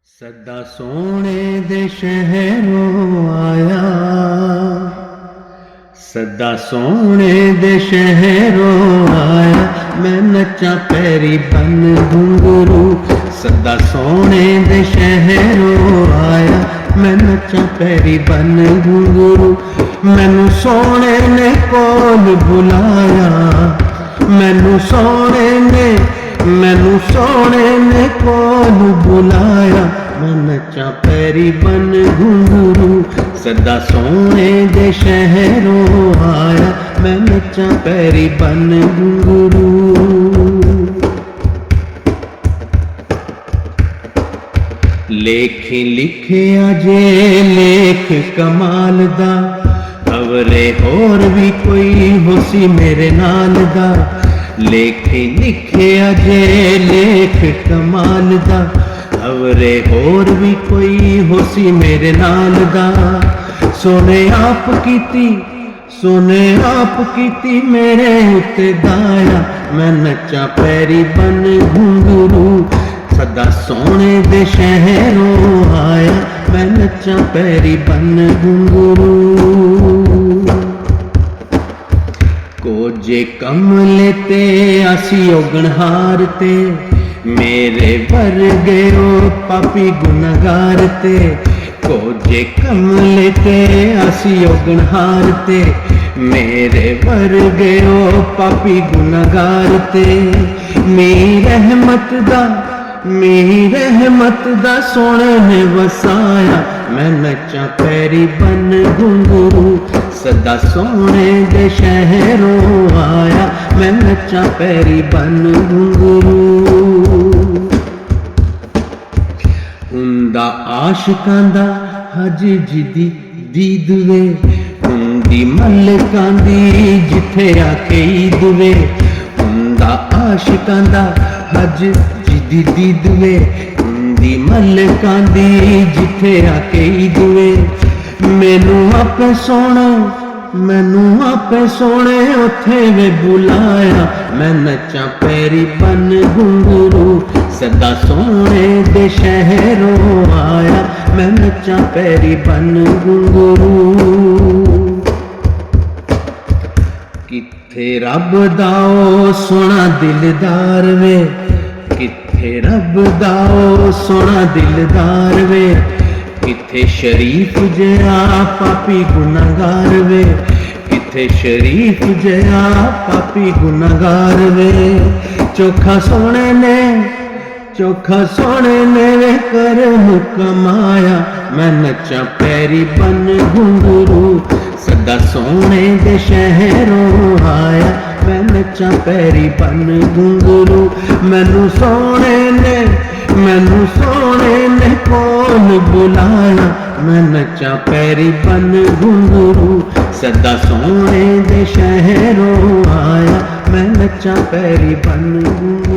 सदा सोने दे शहरों आया, सदा सोने दे शहरों आया, मैं नचा पैरी बन घुंघरू। सदा सोने दे शहरों आया, मैं नचा पैरी बन घुंघरू। मैनू सोने ने कोल बुलाया, मैनू सोने ने कोल बुलाया, मैं नचा पैरी बन घुंघरू। सदा सोने दे शहरों आया, मैं नचा पैरी बन घुंघरू। लेख लिखिया जे लेख कमाल दा, अवरे होर भी कोई होसी मेरे नाल दा। लेख लिखिया जे लेख कमाल दा, अवरे होर भी कोई होसी मेरे नाल दा। सोने आप कीती मेरे उत्ते दाया, मैं नचा पैरी बन घुंघरू। सदा सोने दे शहरों आया, मैं नचा पैरी बन घुंघरू। कोजे कमले ते आसी ओगणहार ते, मेरे वर्गे ओ पापी गुनहगार ते। कोजे कमले ते आसी ओगणहार ते, मेरे वर्गे ओ पापी गुनहगार ते। मेरी रहमत दा सोने ने वसाया, मैं नचा पैरी बन घुंघरू। सदा सोने दे शहरों आया, मैं नचा पैरी बन घुंघरू। हुंदा आशिकां दा हज जिदी दीद वे, हुंदी मलकां दी जिथे आके ईद वे। हुंदा आशिकां दा हज जिदी दीद वे, हुंदी मलकां दी जिथे आके ईद वे। मैनू आपे सोने उथे वे बुलाया, मैं नचा पैरी बन घुंघरू। सदा सोने दे शहरों आया, मैं नचा पैरी बन घुंघरू। किथे रब दा ओ सोना दिलदार वे, किथे रब दा ओ सोना दिलदार वे। किथे शरीफ जया पापी गुनहगार वे, किथे शरीफ जया पापी गुनहगार वे। चोखा सोने ने वे करम कमाया, मैं नचा पैरी बन घुंघरू। सदा सोने दे शहरों आया, मैं नचा पैरी बन घुंघरू। मैनू सोने ने कोल बुलाया, मैं नचा पैरी बन घुंघरू। सदा सोने दे शहरों आया, मैं नचा पैरी बन घुंघरू।